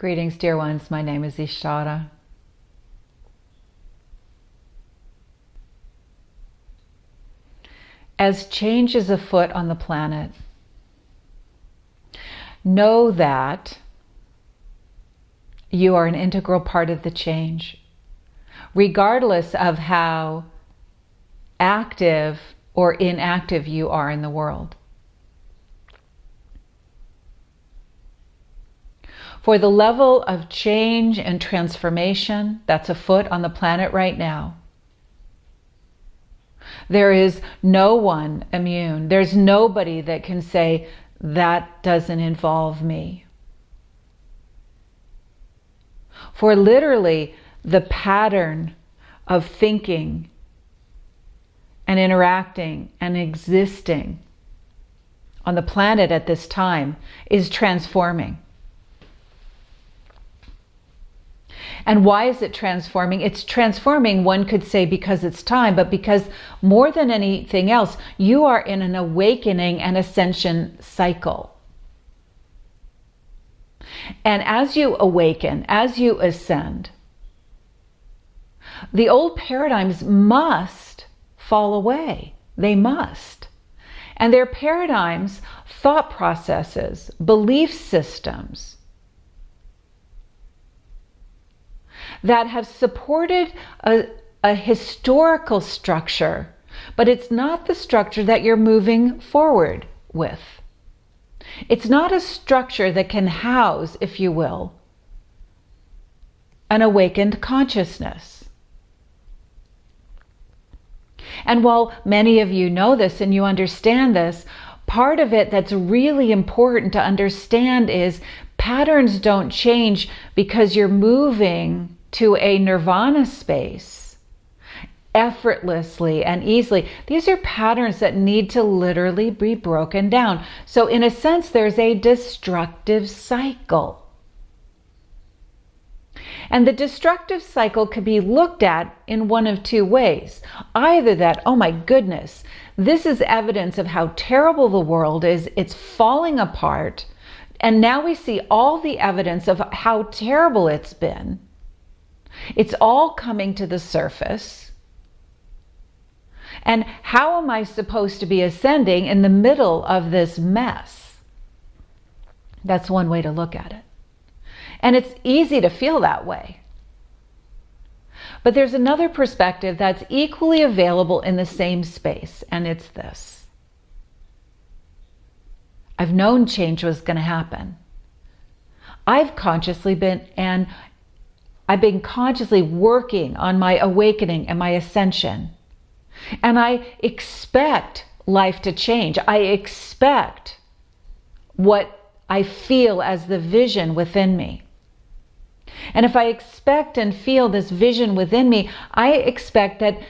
Greetings, dear ones. My name is Ishtara. As change is afoot on the planet, know that you are an integral part of the change, regardless of how active or inactive you are in the world. For the level of change and transformation that's afoot on the planet right now, there is no one immune. There's nobody that can say, that doesn't involve me. For literally, the pattern of thinking and interacting and existing on the planet at this time is transforming. And why is it transforming? It's transforming, one could say, because it's time, but because more than anything else, you are in an awakening and ascension cycle. And as you awaken, as you ascend, the old paradigms must fall away. They must. And their paradigms, thought processes, belief systems, that have supported a historical structure, but it's not the structure that you're moving forward with. It's not a structure that can house, if you will, an awakened consciousness. And while many of you know this and you understand this, part of it that's really important to understand is patterns don't change because you're moving to a nirvana space effortlessly and easily. These are patterns that need to literally be broken down. So in a sense, there's a destructive cycle. And the destructive cycle could be looked at in one of two ways. Either that, oh my goodness, this is evidence of how terrible the world is, it's falling apart, and now we see all the evidence of how terrible it's been. It's all coming to the surface. And how am I supposed to be ascending in the middle of this mess? That's one way to look at it. And it's easy to feel that way. But there's another perspective that's equally available in the same space, and it's this. I've known change was going to happen. I've been consciously working on my awakening and my ascension. And I expect life to change. I expect what I feel as the vision within me. And if I expect and feel this vision within me, I expect that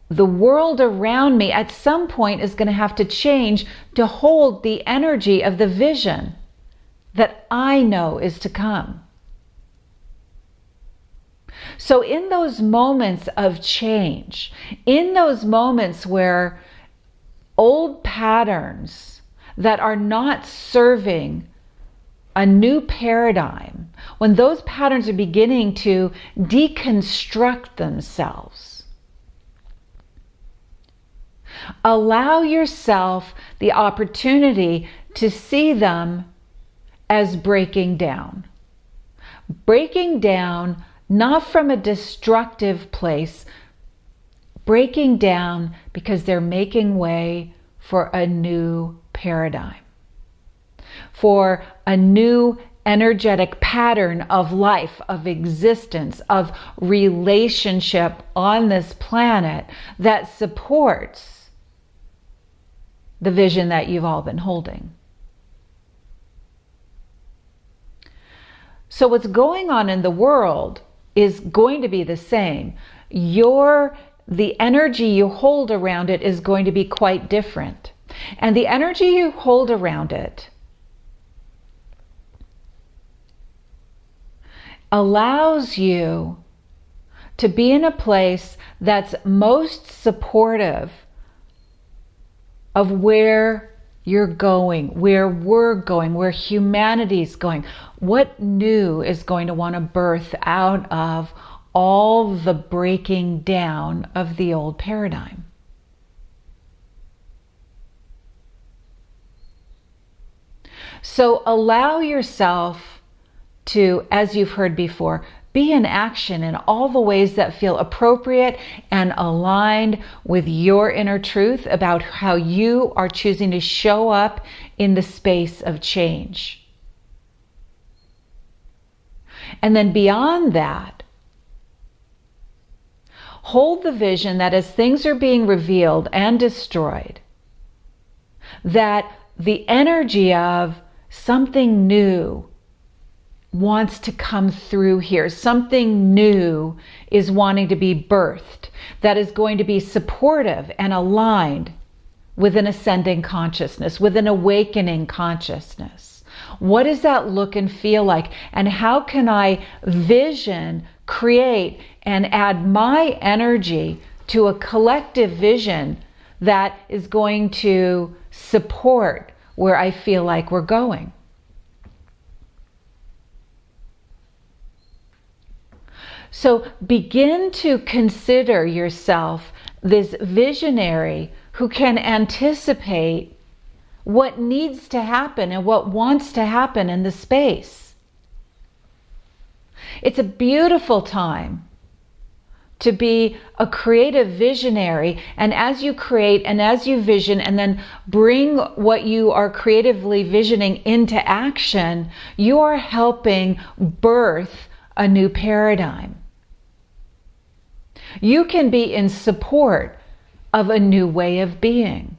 the world around me at some point is going to have to change to hold the energy of the vision that I know is to come. So in those moments of change, in those moments where old patterns that are not serving a new paradigm, when those patterns are beginning to deconstruct themselves, allow yourself the opportunity to see them as breaking down. Breaking down not from a destructive place, breaking down because they're making way for a new paradigm, for a new energetic pattern of life, of existence, of relationship on this planet that supports the vision that you've all been holding. So what's going on in the world is going to be the same. The energy you hold around it is going to be quite different. And the energy you hold around it allows you to be in a place that's most supportive of where you're going, where we're going, where humanity's going. What new is going to want to birth out of all the breaking down of the old paradigm? So allow yourself to, as you've heard before, be in action in all the ways that feel appropriate and aligned with your inner truth about how you are choosing to show up in the space of change. And then beyond that, hold the vision that as things are being revealed and destroyed, that the energy of something new wants to come through here. Something new is wanting to be birthed that is going to be supportive and aligned with an ascending consciousness, with an awakening consciousness. What does that look and feel like? And how can I vision, create, and add my energy to a collective vision that is going to support where I feel like we're going? So begin to consider yourself this visionary who can anticipate what needs to happen and what wants to happen in the space. It's a beautiful time to be a creative visionary, and as you create and as you vision and then bring what you are creatively visioning into action, you are helping birth a new paradigm. You can be in support of a new way of being.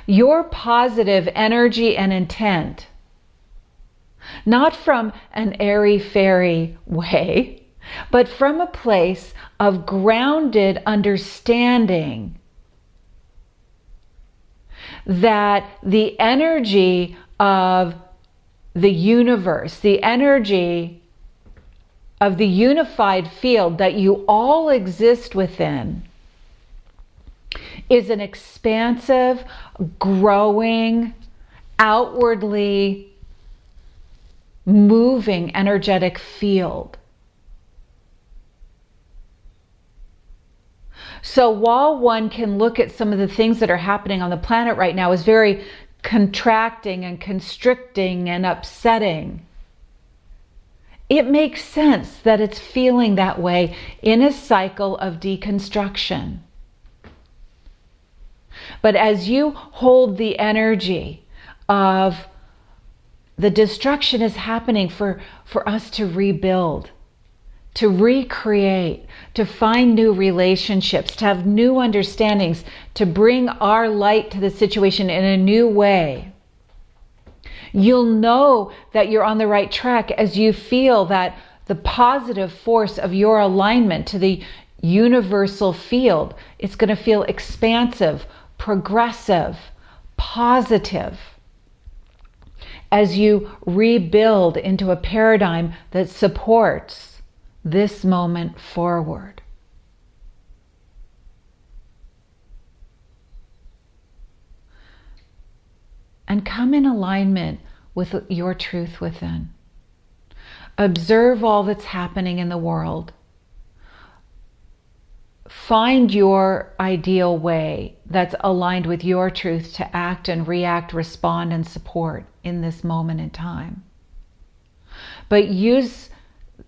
Your positive energy and intent, not from an airy-fairy way, but from a place of grounded understanding that the energy of the universe, the energy of the unified field that you all exist within, is an expansive, growing, outwardly moving energetic field. So while one can look at some of the things that are happening on the planet right now as very contracting and constricting and upsetting, it makes sense that it's feeling that way in a cycle of deconstruction. But as you hold the energy of the destruction is happening for us to rebuild, to recreate, to find new relationships, to have new understandings, to bring our light to the situation in a new way, you'll know that you're on the right track as you feel that the positive force of your alignment to the universal field, it's going to feel expansive, progressive, positive, as you rebuild into a paradigm that supports this moment forward. And come in alignment with your truth within. Observe all that's happening in the world. Find your ideal way that's aligned with your truth to act and react, respond, and support in this moment in time. But use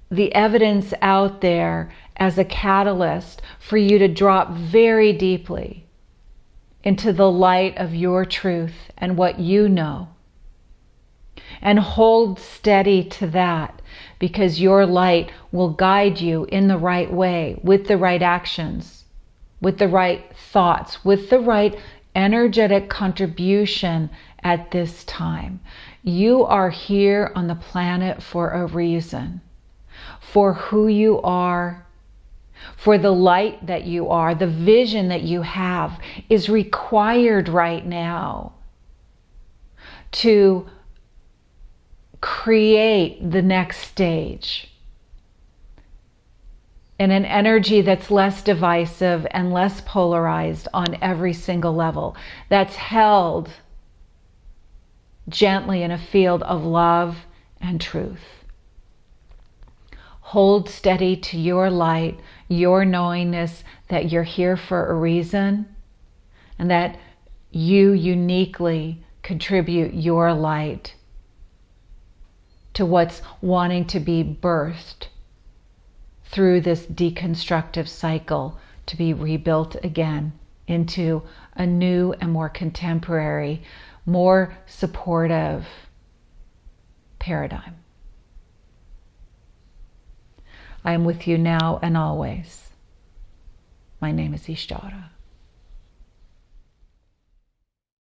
the evidence out there as a catalyst for you to drop very deeply into the light of your truth and what you know. And hold steady to that, because your light will guide you in the right way, with the right actions, with the right thoughts, with the right energetic contribution at this time. You are here on the planet for a reason, for who you are, for the light that you are. The vision that you have is required right now to create the next stage. in an energy that's less divisive and less polarized on every single level, that's held gently in a field of love and truth. Hold steady to your light, your knowingness that you're here for a reason, and that you uniquely contribute your light to what's wanting to be birthed through this deconstructive cycle to be rebuilt again into a new and more contemporary, more supportive paradigm. I am with you now and always. My name is Ishtara.